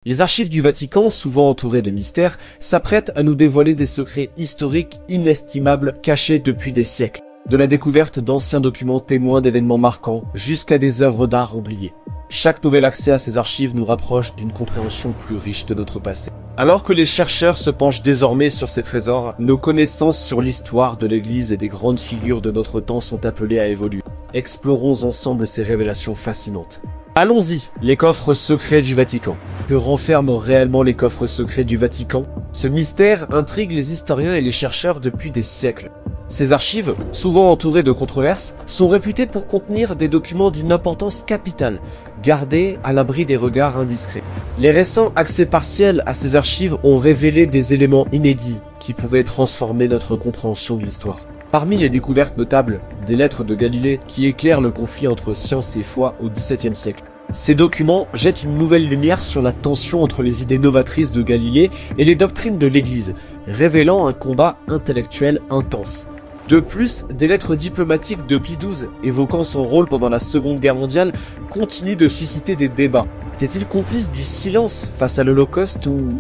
Les archives du Vatican, souvent entourées de mystères, s'apprêtent à nous dévoiler des secrets historiques inestimables cachés depuis des siècles. De la découverte d'anciens documents témoins d'événements marquants jusqu'à des œuvres d'art oubliées. Chaque nouvel accès à ces archives nous rapproche d'une compréhension plus riche de notre passé. Alors que les chercheurs se penchent désormais sur ces trésors, nos connaissances sur l'histoire de l'Église et des grandes figures de notre temps sont appelées à évoluer. Explorons ensemble ces révélations fascinantes. Allons-y, les coffres secrets du Vatican. Que renferment réellement les coffres secrets du Vatican? Ce mystère intrigue les historiens et les chercheurs depuis des siècles. Ces archives, souvent entourées de controverses, sont réputées pour contenir des documents d'une importance capitale, gardés à l'abri des regards indiscrets. Les récents accès partiels à ces archives ont révélé des éléments inédits qui pouvaient transformer notre compréhension de l'histoire. Parmi les découvertes notables, des lettres de Galilée qui éclairent le conflit entre science et foi au XVIIe siècle. Ces documents jettent une nouvelle lumière sur la tension entre les idées novatrices de Galilée et les doctrines de l'Église, révélant un combat intellectuel intense. De plus, des lettres diplomatiques de Pie XII, évoquant son rôle pendant la Seconde Guerre mondiale, continuent de susciter des débats. Était-il complice du silence face à l'Holocauste ou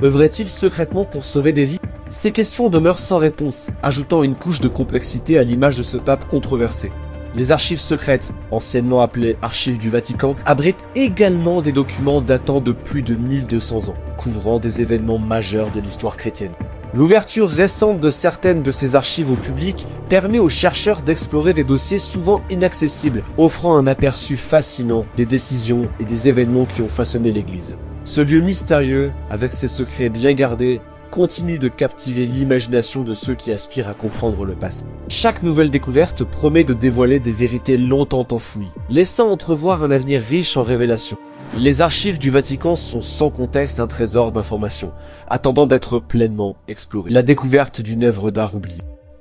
œuvrait-il secrètement pour sauver des vies? Ces questions demeurent sans réponse, ajoutant une couche de complexité à l'image de ce pape controversé. Les archives secrètes, anciennement appelées archives du Vatican, abritent également des documents datant de plus de 1200 ans, couvrant des événements majeurs de l'histoire chrétienne. L'ouverture récente de certaines de ces archives au public permet aux chercheurs d'explorer des dossiers souvent inaccessibles, offrant un aperçu fascinant des décisions et des événements qui ont façonné l'Église. Ce lieu mystérieux, avec ses secrets bien gardés, continue de captiver l'imagination de ceux qui aspirent à comprendre le passé. Chaque nouvelle découverte promet de dévoiler des vérités longtemps enfouies, laissant entrevoir un avenir riche en révélations. Les archives du Vatican sont sans conteste un trésor d'informations, attendant d'être pleinement exploré. La découverte d'une œuvre d'art oubliée.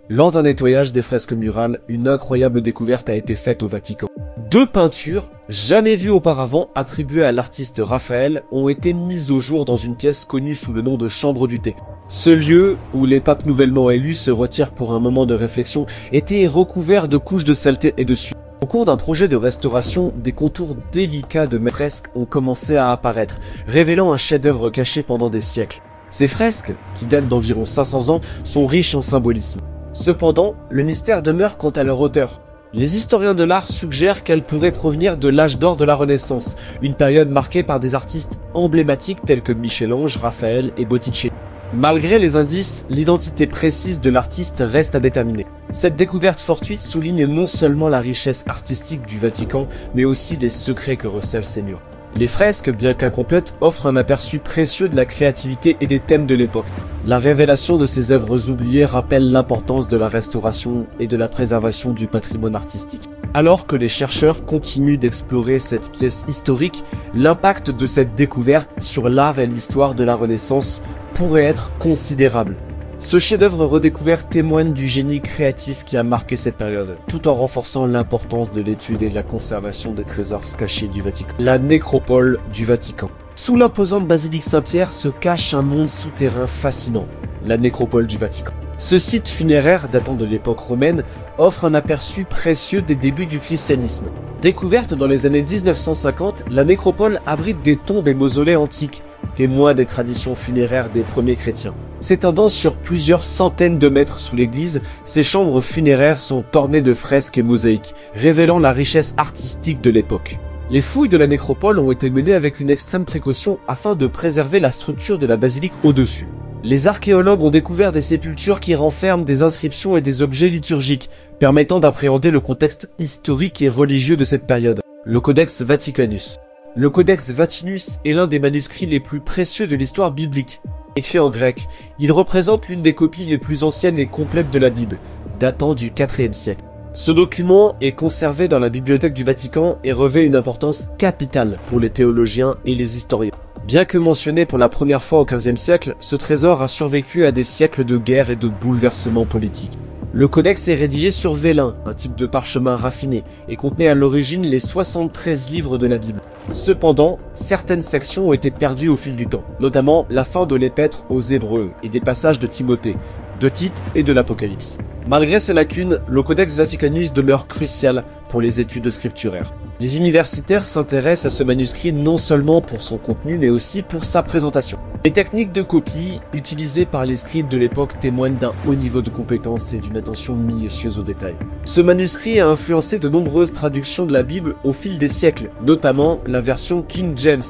Lors d'un nettoyage des fresques murales, une incroyable découverte a été faite au Vatican. 2 peintures, jamais vues auparavant, attribuées à l'artiste Raphaël, ont été mises au jour dans une pièce connue sous le nom de Chambre du Thé. Ce lieu, où les papes nouvellement élus se retirent pour un moment de réflexion, était recouvert de couches de saleté et de suie. Au cours d'un projet de restauration, des contours délicats de fresques ont commencé à apparaître, révélant un chef-d'œuvre caché pendant des siècles. Ces fresques, qui datent d'environ 500 ans, sont riches en symbolisme. Cependant, le mystère demeure quant à leur auteur. Les historiens de l'art suggèrent qu'elles pourraient provenir de l'âge d'or de la Renaissance, une période marquée par des artistes emblématiques tels que Michel-Ange, Raphaël et Botticelli. Malgré les indices, l'identité précise de l'artiste reste à déterminer. Cette découverte fortuite souligne non seulement la richesse artistique du Vatican, mais aussi les secrets que recèlent ces murs. Les fresques, bien qu'incomplètes, offrent un aperçu précieux de la créativité et des thèmes de l'époque. La révélation de ces œuvres oubliées rappelle l'importance de la restauration et de la préservation du patrimoine artistique. Alors que les chercheurs continuent d'explorer cette pièce historique, l'impact de cette découverte sur l'art et l'histoire de la Renaissance pourrait être considérable. Ce chef-d'œuvre redécouvert témoigne du génie créatif qui a marqué cette période, tout en renforçant l'importance de l'étude et de la conservation des trésors cachés du Vatican. La nécropole du Vatican. Sous l'imposante basilique Saint-Pierre se cache un monde souterrain fascinant, la nécropole du Vatican. Ce site funéraire datant de l'époque romaine offre un aperçu précieux des débuts du christianisme. Découverte dans les années 1950, la nécropole abrite des tombes et mausolées antiques, témoins des traditions funéraires des premiers chrétiens. S'étendant sur plusieurs centaines de mètres sous l'église, ces chambres funéraires sont ornées de fresques et mosaïques, révélant la richesse artistique de l'époque. Les fouilles de la nécropole ont été menées avec une extrême précaution afin de préserver la structure de la basilique au-dessus. Les archéologues ont découvert des sépultures qui renferment des inscriptions et des objets liturgiques, permettant d'appréhender le contexte historique et religieux de cette période. Le Codex Vaticanus. Le Codex Vatinus est l'un des manuscrits les plus précieux de l'histoire biblique. Écrit en grec, il représente l'une des copies les plus anciennes et complètes de la Bible, datant du IVe siècle. Ce document est conservé dans la bibliothèque du Vatican et revêt une importance capitale pour les théologiens et les historiens. Bien que mentionné pour la première fois au XVe siècle, ce trésor a survécu à des siècles de guerre et de bouleversements politiques. Le codex est rédigé sur vélin, un type de parchemin raffiné, et contenait à l'origine les 73 livres de la Bible. Cependant, certaines sections ont été perdues au fil du temps, notamment la fin de l'épître aux Hébreux et des passages de Timothée, de Tite et de l'Apocalypse. Malgré ces lacunes, le Codex Vaticanus demeure crucial pour les études scripturaires. Les universitaires s'intéressent à ce manuscrit non seulement pour son contenu, mais aussi pour sa présentation. Les techniques de copie utilisées par les scribes de l'époque témoignent d'un haut niveau de compétence et d'une attention minutieuse aux détails. Ce manuscrit a influencé de nombreuses traductions de la Bible au fil des siècles, notamment la version King James.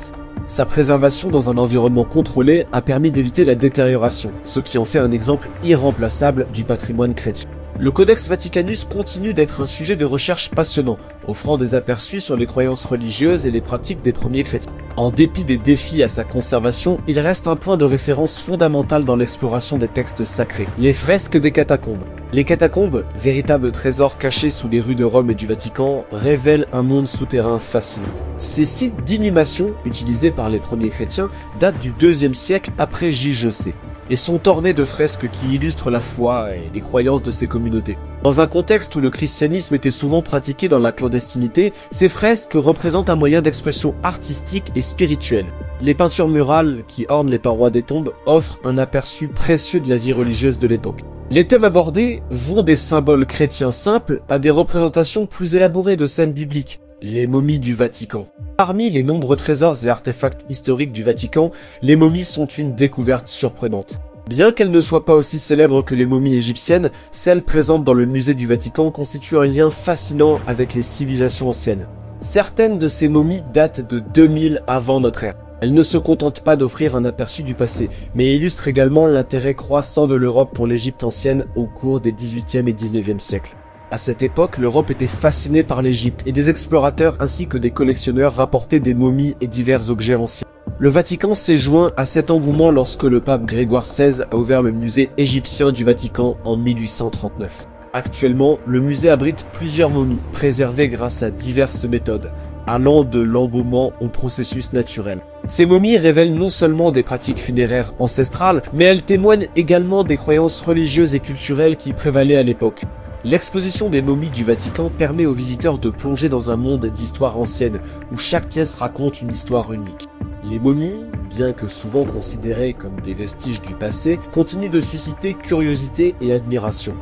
Sa préservation dans un environnement contrôlé a permis d'éviter la détérioration, ce qui en fait un exemple irremplaçable du patrimoine chrétien. Le Codex Vaticanus continue d'être un sujet de recherche passionnant, offrant des aperçus sur les croyances religieuses et les pratiques des premiers chrétiens. En dépit des défis à sa conservation, il reste un point de référence fondamental dans l'exploration des textes sacrés, les fresques des catacombes. Les catacombes, véritables trésors cachés sous les rues de Rome et du Vatican, révèlent un monde souterrain fascinant. Ces sites d'inhumation, utilisés par les premiers chrétiens, datent du IIe siècle après JC. Et sont ornés de fresques qui illustrent la foi et les croyances de ces communautés. Dans un contexte où le christianisme était souvent pratiqué dans la clandestinité, ces fresques représentent un moyen d'expression artistique et spirituelle. Les peintures murales qui ornent les parois des tombes offrent un aperçu précieux de la vie religieuse de l'époque. Les thèmes abordés vont des symboles chrétiens simples à des représentations plus élaborées de scènes bibliques. Les momies du Vatican. Parmi les nombreux trésors et artefacts historiques du Vatican, les momies sont une découverte surprenante. Bien qu'elles ne soient pas aussi célèbres que les momies égyptiennes, celles présentes dans le musée du Vatican constituent un lien fascinant avec les civilisations anciennes. Certaines de ces momies datent de 2000 avant notre ère. Elles ne se contentent pas d'offrir un aperçu du passé, mais illustrent également l'intérêt croissant de l'Europe pour l'Égypte ancienne au cours des XVIIIe et XIXe siècles. À cette époque, l'Europe était fascinée par l'Égypte et des explorateurs ainsi que des collectionneurs rapportaient des momies et divers objets anciens. Le Vatican s'est joint à cet engouement lorsque le pape Grégoire XVI a ouvert le musée égyptien du Vatican en 1839. Actuellement, le musée abrite plusieurs momies, préservées grâce à diverses méthodes, allant de l'embaumement au processus naturel. Ces momies révèlent non seulement des pratiques funéraires ancestrales, mais elles témoignent également des croyances religieuses et culturelles qui prévalaient à l'époque. L'exposition des momies du Vatican permet aux visiteurs de plonger dans un monde d'histoire ancienne, où chaque pièce raconte une histoire unique. Les momies, bien que souvent considérées comme des vestiges du passé, continuent de susciter curiosité et admiration.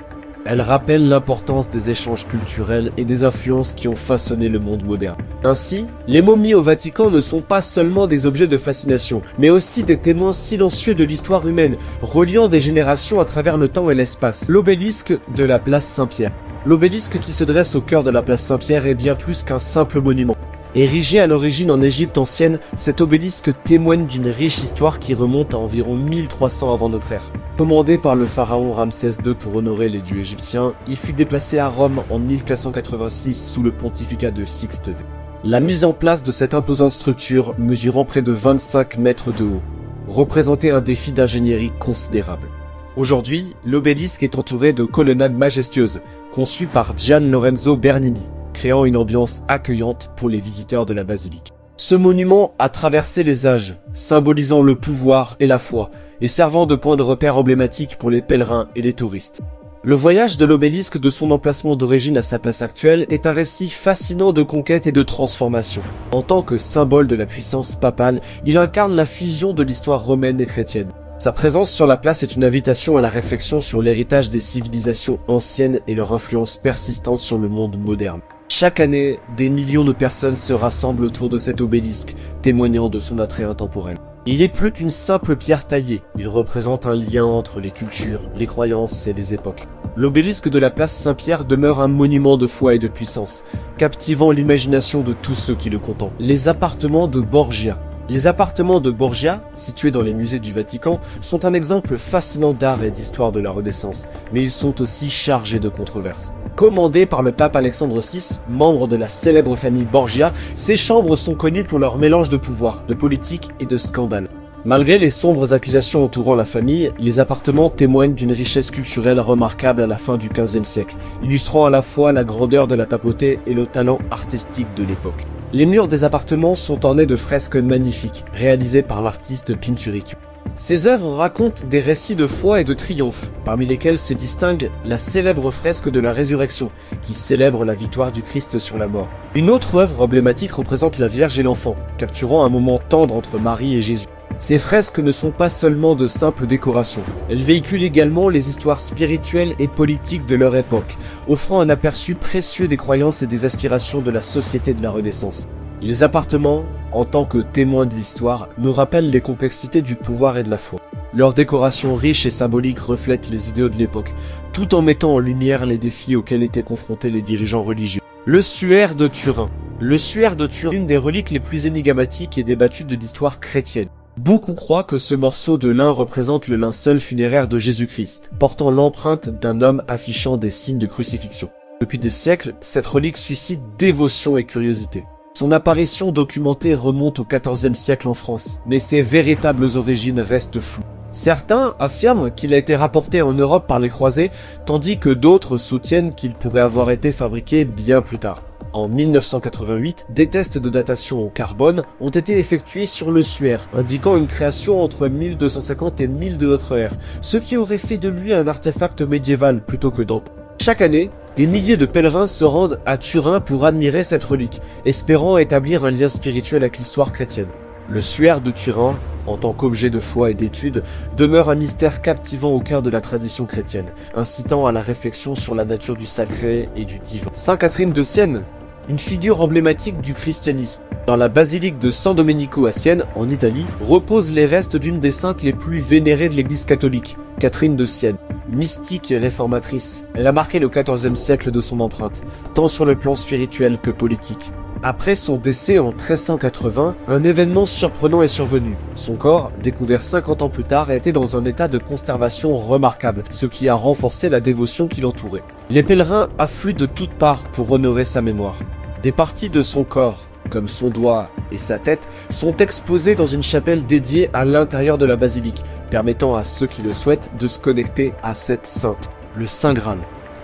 Elles rappellent l'importance des échanges culturels et des influences qui ont façonné le monde moderne. Ainsi, les momies au Vatican ne sont pas seulement des objets de fascination, mais aussi des témoins silencieux de l'histoire humaine, reliant des générations à travers le temps et l'espace. L'obélisque de la place Saint-Pierre. L'obélisque qui se dresse au cœur de la place Saint-Pierre est bien plus qu'un simple monument. Érigé à l'origine en Égypte ancienne, cet obélisque témoigne d'une riche histoire qui remonte à environ 1300 avant notre ère. Commandé par le pharaon Ramsès II pour honorer les dieux égyptiens, il fut déplacé à Rome en 1486 sous le pontificat de Sixte V. La mise en place de cette imposante structure, mesurant près de 25 mètres de haut, représentait un défi d'ingénierie considérable. Aujourd'hui, l'obélisque est entouré de colonnades majestueuses, conçues par Gian Lorenzo Bernini, créant une ambiance accueillante pour les visiteurs de la basilique. Ce monument a traversé les âges, symbolisant le pouvoir et la foi, et servant de point de repère emblématique pour les pèlerins et les touristes. Le voyage de l'obélisque de son emplacement d'origine à sa place actuelle est un récit fascinant de conquête et de transformation. En tant que symbole de la puissance papale, il incarne la fusion de l'histoire romaine et chrétienne. Sa présence sur la place est une invitation à la réflexion sur l'héritage des civilisations anciennes et leur influence persistante sur le monde moderne. Chaque année, des millions de personnes se rassemblent autour de cet obélisque, témoignant de son attrait intemporel. Il est plus qu'une simple pierre taillée, il représente un lien entre les cultures, les croyances et les époques. L'obélisque de la place Saint-Pierre demeure un monument de foi et de puissance, captivant l'imagination de tous ceux qui le contemplent. Les appartements de Borgia. Les appartements de Borgia, situés dans les musées du Vatican, sont un exemple fascinant d'art et d'histoire de la Renaissance, mais ils sont aussi chargés de controverses. Commandés par le pape Alexandre VI, membre de la célèbre famille Borgia, ces chambres sont connues pour leur mélange de pouvoir, de politique et de scandale. Malgré les sombres accusations entourant la famille, les appartements témoignent d'une richesse culturelle remarquable à la fin du XVe siècle, illustrant à la fois la grandeur de la papauté et le talent artistique de l'époque. Les murs des appartements sont ornés de fresques magnifiques, réalisées par l'artiste Pinturicchio. Ces œuvres racontent des récits de foi et de triomphe, parmi lesquels se distingue la célèbre fresque de la résurrection, qui célèbre la victoire du Christ sur la mort. Une autre œuvre emblématique représente la Vierge et l'enfant, capturant un moment tendre entre Marie et Jésus. Ces fresques ne sont pas seulement de simples décorations. Elles véhiculent également les histoires spirituelles et politiques de leur époque, offrant un aperçu précieux des croyances et des aspirations de la société de la Renaissance. Les appartements, en tant que témoins de l'histoire, nous rappellent les complexités du pouvoir et de la foi. Leurs décorations riches et symboliques reflètent les idéaux de l'époque, tout en mettant en lumière les défis auxquels étaient confrontés les dirigeants religieux. Le suaire de Turin. Le suaire de Turin est une des reliques les plus énigmatiques et débattues de l'histoire chrétienne. Beaucoup croient que ce morceau de lin représente le linceul funéraire de Jésus-Christ, portant l'empreinte d'un homme affichant des signes de crucifixion. Depuis des siècles, cette relique suscite dévotion et curiosité. Son apparition documentée remonte au XIVe siècle en France, mais ses véritables origines restent floues. Certains affirment qu'il a été rapporté en Europe par les croisés, tandis que d'autres soutiennent qu'il pourrait avoir été fabriqué bien plus tard. En 1988, des tests de datation au carbone ont été effectués sur le suaire, indiquant une création entre 1250 et 1000 de notre ère, ce qui aurait fait de lui un artefact médiéval plutôt que d'antan. Chaque année, des milliers de pèlerins se rendent à Turin pour admirer cette relique, espérant établir un lien spirituel avec l'histoire chrétienne. Le suaire de Turin, en tant qu'objet de foi et d'étude, demeure un mystère captivant au cœur de la tradition chrétienne, incitant à la réflexion sur la nature du sacré et du divin. Sainte Catherine de Sienne, une figure emblématique du christianisme. Dans la basilique de San Domenico à Sienne, en Italie, reposent les restes d'une des saintes les plus vénérées de l'église catholique, Catherine de Sienne. Mystique et réformatrice, elle a marqué le XIVe siècle de son empreinte, tant sur le plan spirituel que politique. Après son décès en 1380, un événement surprenant est survenu. Son corps, découvert 50 ans plus tard, était dans un état de conservation remarquable, ce qui a renforcé la dévotion qui l'entourait. Les pèlerins affluent de toutes parts pour honorer sa mémoire. Des parties de son corps, comme son doigt et sa tête, sont exposées dans une chapelle dédiée à l'intérieur de la basilique, permettant à ceux qui le souhaitent de se connecter à cette sainte, le Saint Graal.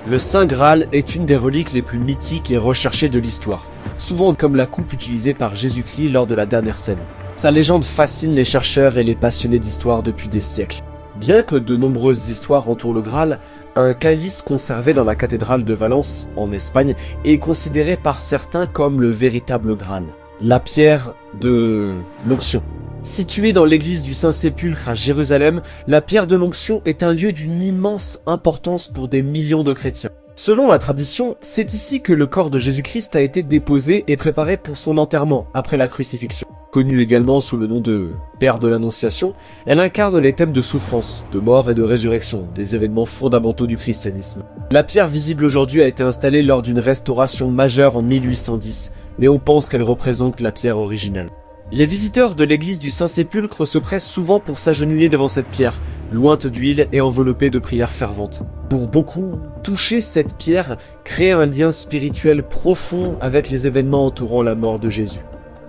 Le Saint Graal est une des reliques les plus mythiques et recherchées de l'histoire, souvent comme la coupe utilisée par Jésus-Christ lors de la dernière scène. Sa légende fascine les chercheurs et les passionnés d'histoire depuis des siècles. Bien que de nombreuses histoires entourent le Graal, un calice conservé dans la cathédrale de Valence, en Espagne, est considéré par certains comme le véritable Graal. La pierre de l'onction. Située dans l'église du Saint-Sépulcre à Jérusalem, la pierre de l'onction est un lieu d'une immense importance pour des millions de chrétiens. Selon la tradition, c'est ici que le corps de Jésus-Christ a été déposé et préparé pour son enterrement après la crucifixion. Connue également sous le nom de Père de l'Annonciation, elle incarne les thèmes de souffrance, de mort et de résurrection, des événements fondamentaux du christianisme. La pierre visible aujourd'hui a été installée lors d'une restauration majeure en 1810, mais on pense qu'elle représente la pierre originale. Les visiteurs de l'église du Saint-Sépulcre se pressent souvent pour s'agenouiller devant cette pierre, lointe d'huile et enveloppée de prières ferventes. Pour beaucoup, toucher cette pierre crée un lien spirituel profond avec les événements entourant la mort de Jésus.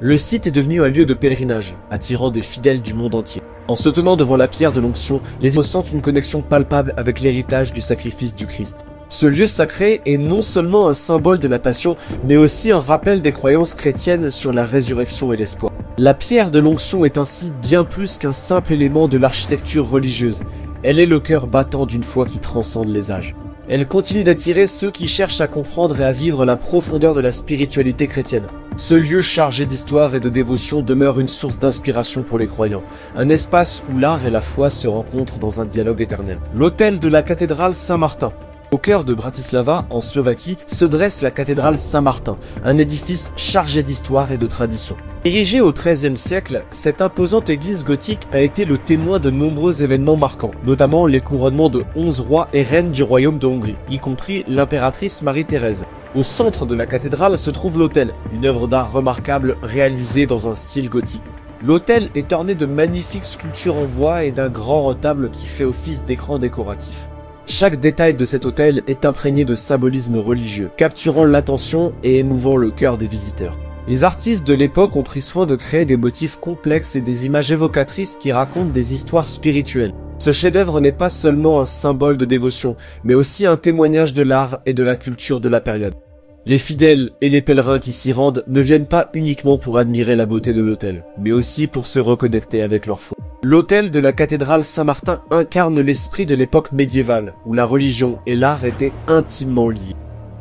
Le site est devenu un lieu de pèlerinage, attirant des fidèles du monde entier. En se tenant devant la pierre de l'onction, les gens sentent une connexion palpable avec l'héritage du sacrifice du Christ. Ce lieu sacré est non seulement un symbole de la passion, mais aussi un rappel des croyances chrétiennes sur la résurrection et l'espoir. La pierre de l'onction est ainsi bien plus qu'un simple élément de l'architecture religieuse. Elle est le cœur battant d'une foi qui transcende les âges. Elle continue d'attirer ceux qui cherchent à comprendre et à vivre la profondeur de la spiritualité chrétienne. Ce lieu chargé d'histoire et de dévotion demeure une source d'inspiration pour les croyants, un espace où l'art et la foi se rencontrent dans un dialogue éternel. L'autel de la cathédrale Saint-Martin. Au cœur de Bratislava, en Slovaquie, se dresse la cathédrale Saint-Martin, un édifice chargé d'histoire et de tradition. Érigée au XIIIe siècle, cette imposante église gothique a été le témoin de nombreux événements marquants, notamment les couronnements de 11 rois et reines du royaume de Hongrie, y compris l'impératrice Marie-Thérèse. Au centre de la cathédrale se trouve l'autel, une œuvre d'art remarquable réalisée dans un style gothique. L'autel est orné de magnifiques sculptures en bois et d'un grand retable qui fait office d'écran décoratif. Chaque détail de cet autel est imprégné de symbolisme religieux, capturant l'attention et émouvant le cœur des visiteurs. Les artistes de l'époque ont pris soin de créer des motifs complexes et des images évocatrices qui racontent des histoires spirituelles. Ce chef-d'œuvre n'est pas seulement un symbole de dévotion, mais aussi un témoignage de l'art et de la culture de la période. Les fidèles et les pèlerins qui s'y rendent ne viennent pas uniquement pour admirer la beauté de l'autel, mais aussi pour se reconnecter avec leur foi. L'autel de la cathédrale Saint-Martin incarne l'esprit de l'époque médiévale, où la religion et l'art étaient intimement liés.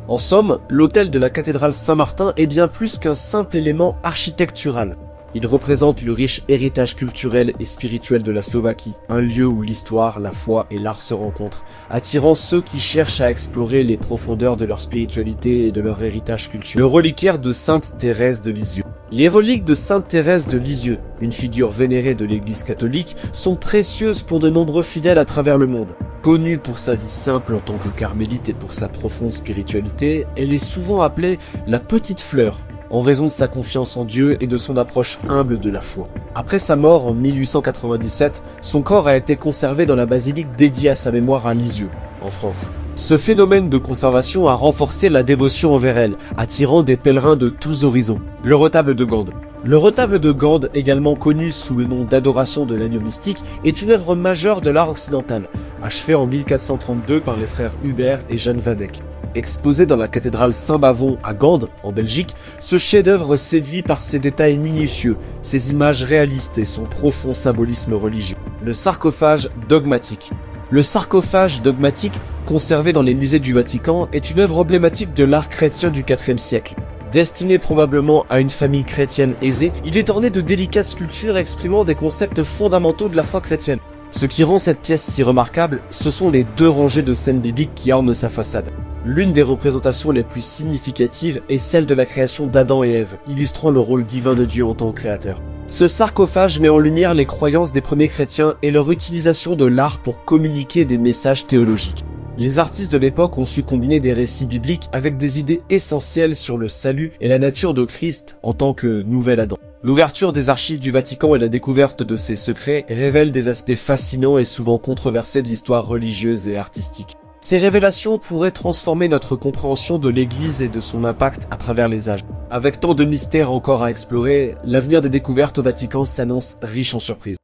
En somme, l'autel de la cathédrale Saint-Martin est bien plus qu'un simple élément architectural. Il représente le riche héritage culturel et spirituel de la Slovaquie, un lieu où l'histoire, la foi et l'art se rencontrent, attirant ceux qui cherchent à explorer les profondeurs de leur spiritualité et de leur héritage culturel. Le reliquaire de Sainte Thérèse de Lisieux. Les reliques de Sainte Thérèse de Lisieux, une figure vénérée de l'Église catholique, sont précieuses pour de nombreux fidèles à travers le monde. Connue pour sa vie simple en tant que carmélite et pour sa profonde spiritualité, elle est souvent appelée la Petite Fleur, en raison de sa confiance en Dieu et de son approche humble de la foi. Après sa mort en 1897, son corps a été conservé dans la basilique dédiée à sa mémoire à Lisieux, en France. Ce phénomène de conservation a renforcé la dévotion envers elle, attirant des pèlerins de tous horizons. Le retable de Gand. Le retable de Gand, également connu sous le nom d'adoration de l'agneau mystique, est une œuvre majeure de l'art occidental, achevée en 1432 par les frères Hubert et Jan van Eyck. Exposé dans la cathédrale Saint-Bavon à Gand, en Belgique, ce chef-d'œuvre séduit par ses détails minutieux, ses images réalistes et son profond symbolisme religieux. Le sarcophage dogmatique. Le sarcophage dogmatique, conservé dans les musées du Vatican, est une œuvre emblématique de l'art chrétien du IVe siècle. Destiné probablement à une famille chrétienne aisée, il est orné de délicates sculptures exprimant des concepts fondamentaux de la foi chrétienne. Ce qui rend cette pièce si remarquable, ce sont les 2 rangées de scènes bibliques qui ornent sa façade. L'une des représentations les plus significatives est celle de la création d'Adam et Ève, illustrant le rôle divin de Dieu en tant que créateur. Ce sarcophage met en lumière les croyances des premiers chrétiens et leur utilisation de l'art pour communiquer des messages théologiques. Les artistes de l'époque ont su combiner des récits bibliques avec des idées essentielles sur le salut et la nature de Christ en tant que nouvel Adam. L'ouverture des archives du Vatican et la découverte de ses secrets révèlent des aspects fascinants et souvent controversés de l'histoire religieuse et artistique. Ces révélations pourraient transformer notre compréhension de l'Église et de son impact à travers les âges. Avec tant de mystères encore à explorer, l'avenir des découvertes au Vatican s'annonce riche en surprises.